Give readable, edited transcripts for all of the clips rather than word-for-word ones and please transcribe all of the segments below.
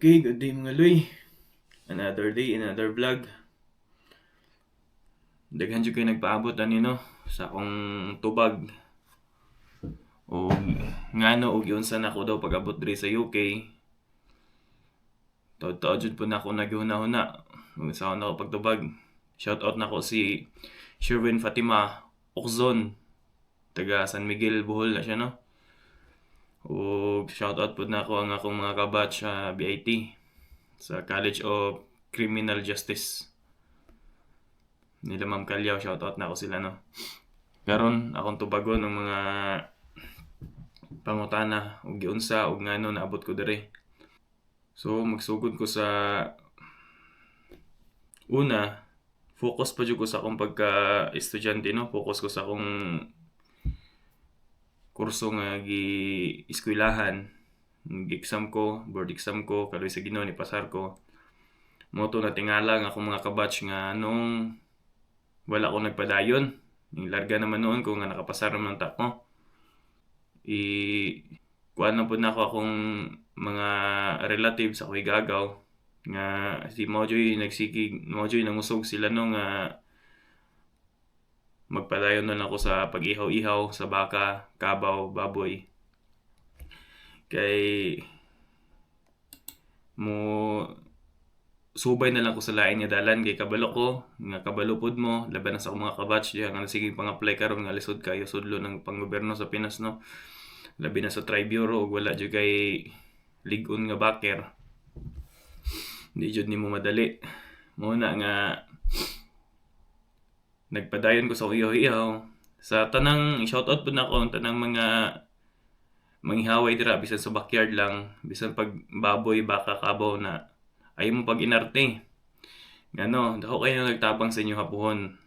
Okay, good day mga Luy. Another day, another vlog. Daghan jud kay nagpaabot no sa akong tubag. O ngano og unsa nako daw pag-abot diri sa UK. Taud-taud jud po nako naghuna-huna. Sa ako nako pagtubag. Shout out nako si Sherwin Fatima Okzon, taga San Miguel, Bohol na siya no. O shout out po nako ang akong mga kabatch sa BIT sa College of Criminal Justice nila Ma'am Kalyaw. Shoutout na ako sila no. Karon akong tubagon ng mga pangutana ug giunsa ug ngano naabot ko diri. So magsugod ko sa una, focus pa jud ko sa akong pagka-estudyante no. Focus ko sa akong kurso nga gi-eskwelahan. Exam ko, board exam ko, karoy sa Ginoo ni pasar ko. Moto na tingala nga akong mga kabatch nga nung wala ko nagpadayon. Larga naman noon ko nga nakapasar naman ta ko. Kuan na po na ako akong mga relatives ako igagaw nga si Mojoy nangusog sila no nga magpadayon na ako sa pag-ihaw-ihaw sa baka, kabaw, baboy. Kay mo subay na lang ko sa lain nga dalan kay kabalo ko nga kabalo pod mo laban na sa mga kabatch diha nga sige pang-apply karon nga lisod kayo sudlo ng panggobyerno sa Pinas no. Labi na sa Tri-Bureau ug wala jud kay lig-on nga backer. Di jud nimo madali. Muna nga nagpadayon ko sa ihaw-ihaw sa tanang shoutout pud nako tanang mga manghihaway dira bisan sa backyard lang, bisan pag baboy, baka, kabaw na ayaw mo pag inarte. Ngano, dako kayo nagtabang sa inyo hapuhon.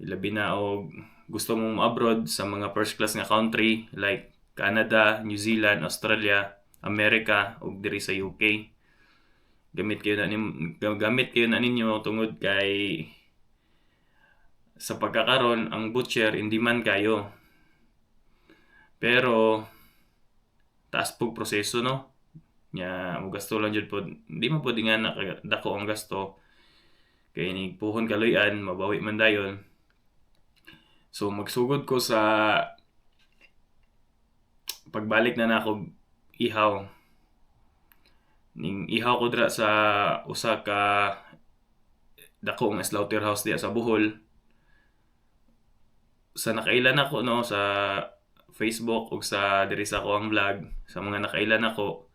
Ilabi na og gusto mong abroad sa mga first class nga country like Canada, New Zealand, Australia, America ug diri sa UK. Gamit kayo na ninyo tungod kay sa pagkakaron ang butcher in demand kayo. Pero taas pug proseso no. Nya mo gasto lang jud pod, di man pud nga dako ang gasto kay ni puhon kaloy-an mabawi man dayon. So magsugod ko sa pagbalik na nako ihaw. Ning ihaw ko dira sa usa ka dako nga slaughterhouse diya sa Bohol. Sa nakailan ako no sa Facebook ug sa diri sa ako ang vlog sa mga nakailan ako.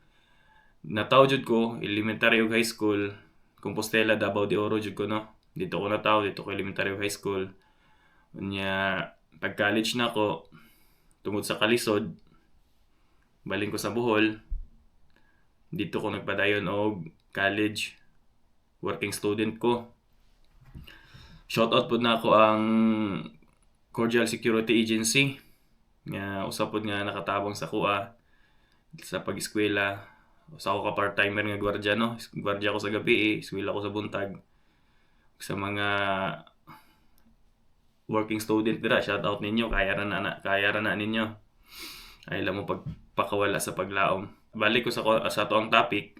Nataw jud ko elementary ug high school Compostela, Davao de Oro jud ko no. Dito ko nataw, dito ko elementary ug high school. Unya pag college na ako tungod sa kalisod baling ko sa Bohol. Dito ko nagpadayon og college working student ko. Shoutout pud na ako ang Cordial Security Agency nga usa pod nga nakatabang sa kuha sa pag-eskwela. Usa ko ka part-timer nga gwardiya no. Gwardiya ko sa gabi, eskwela ko sa buntag. Sa mga working student dira, shoutout ninyo, kaya ra na ninyo. Ay lang mo pagpakawala sa paglaom. Balik ko sa to ang topic.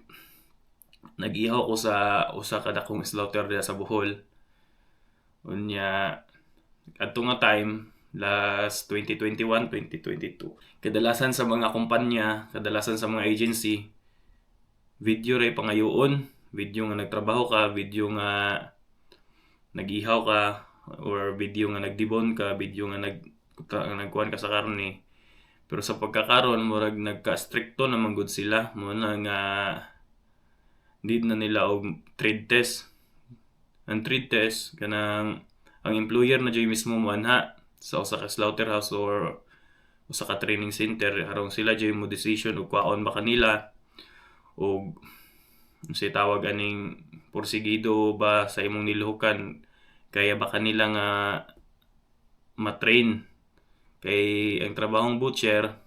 Nag-ihaw ko sa usa ka dakong slaughter dira sa Bohol. Unya adto nga time last 2021, 2022. Kadalasan sa mga kumpanya, kadalasan sa mga agency, video ray pangayoon, video nga nagtrabaho ka, video nga nag-ihaw ka, or video nga nagdibon ka, video nga nagkuhan ka sa karne. Pero sa pagkakaron murag nagka-stricto naman gud sila mo na nga need na nila og trade test. Ang trade test kanang ang employer na jay mismo mo anha sa usa ka slaughterhouse or usa ka training center aron sila jay mo decision ug kwaon ba kanila og unsay tawag aning porsigido ba sa imong niluhukan, kaya ba kanila nga matrain. Kay ang trabahong butcher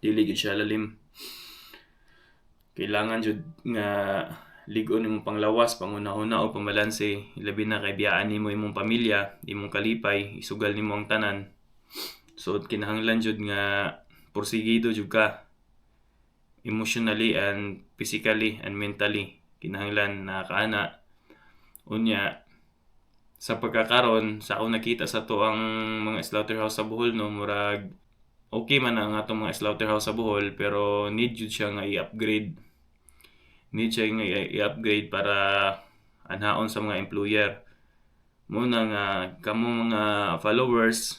dili gid siya lalim. Kailangan jud nga lig-on imong panglawas, panguna-una o pamalanse, labi na kay biyaan nimo imong pamilya, imong kalipay, isugal nimo ang tanan. So kinahanglan jud nga porsigido jud ka. emotionally and physically and mentally kinahanglan na kaana. Unya sa pagkakaron sa ako nakita sa to ang mga slaughterhouse sa Bohol no, murag okay man ang atong mga slaughterhouse sa Bohol pero need jud siya nga i-upgrade. Need siya nga i-upgrade para anhaon sa mga employer. Muna nga kamo mga followers,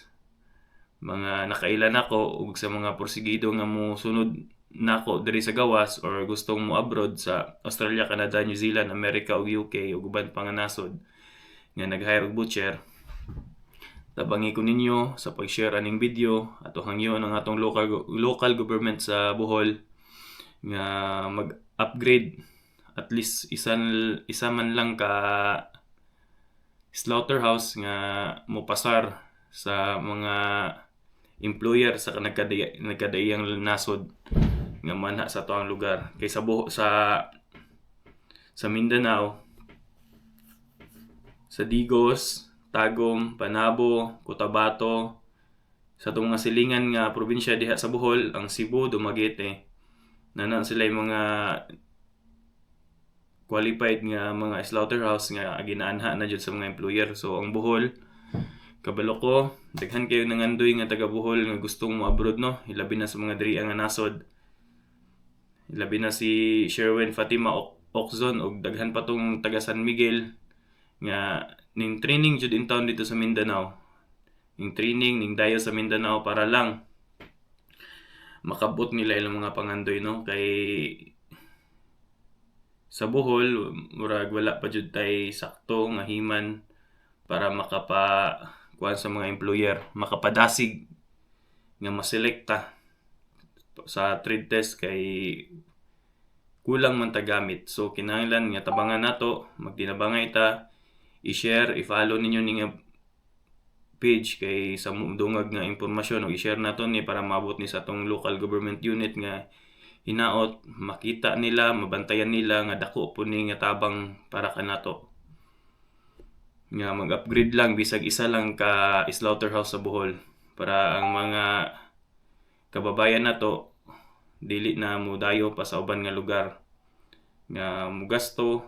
mga nakailan ako ug sa mga porsigido nga mo sunod nako diri sa gawas or gustong mo abroad sa Australia, Canada, New Zealand, America ug UK ug uban pa nga nasod nga nag-hire og butcher. Tabangi ko ninyo sa pag-share aning video ato hangyo ang atong local government sa Bohol nga mag-upgrade at least isa man lang ka slaughterhouse nga mopasar sa mga employer sa nagkadaiyang nasod nga manha sa tuang lugar. Kay sa Mindanao, sa Digos, Tagum, Panabo, Cotabato, sa itong mga silingan nga probinsya diha sa Bohol, ang Cebu, Dumaguete, nanan sila yung mga qualified nga mga slaughterhouse nga ginaanha na jud sa mga employer. So ang Bohol, kabalo ko, daghan kayo nangandoy nga taga Bohol nga gustong mo abroad no, ilabi na sa mga diri nga nasod. Ilabi na si Sherwin Fatima Okzon og daghan pa tong taga San Miguel nga ning training jud in town dito sa Mindanao. Ning training ning dayo sa Mindanao para lang makabot nila ilang mga pangandoy no, kay sa Bohol murag wala pa jud tay sakto nga himan para kuan sa mga employer, makapadasig nga maselekta sa trade test kay kulang man ta gamit. So kinahanglan nga tabangan nato, magtinabangay ta, i-share, i-follow ninyo ning page kay sa dungag nga impormasyon o i-share nato ni para maabot ni sa atong local government unit nga hinaot, makita nila, mabantayan nila nga dako po ni nga tabang para kanato. Nga mag-upgrade lang bisag isa lang ka slaughterhouse sa Bohol para ang mga kababayan nato dili na mudayo pa sa uban nga lugar nga mugasto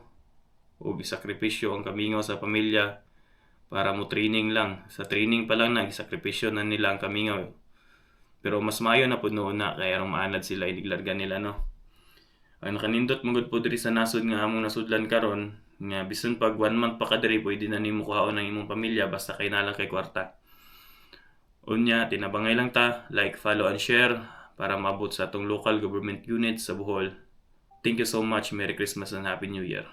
o gisakripisyo ang kamingaw sa pamilya para mo training lang. Sa training pa lang nagisakripisyo na nila ang kamingaw. Pero mas maayo na po noon na kaya arong maanad sila iliglargan nila no. Ang nakanindot mugod po diri sa nasod nga among nasudlan karon nga bisan pag 1 month pa ka diri pwede na nimo kuhaon ang imong pamilya basta kay nalang kay kwarta. Unya tinabangay lang ta, like, follow and share para maabot sa atong local government units sa Bohol. Thank you so much. Merry Christmas and Happy New Year.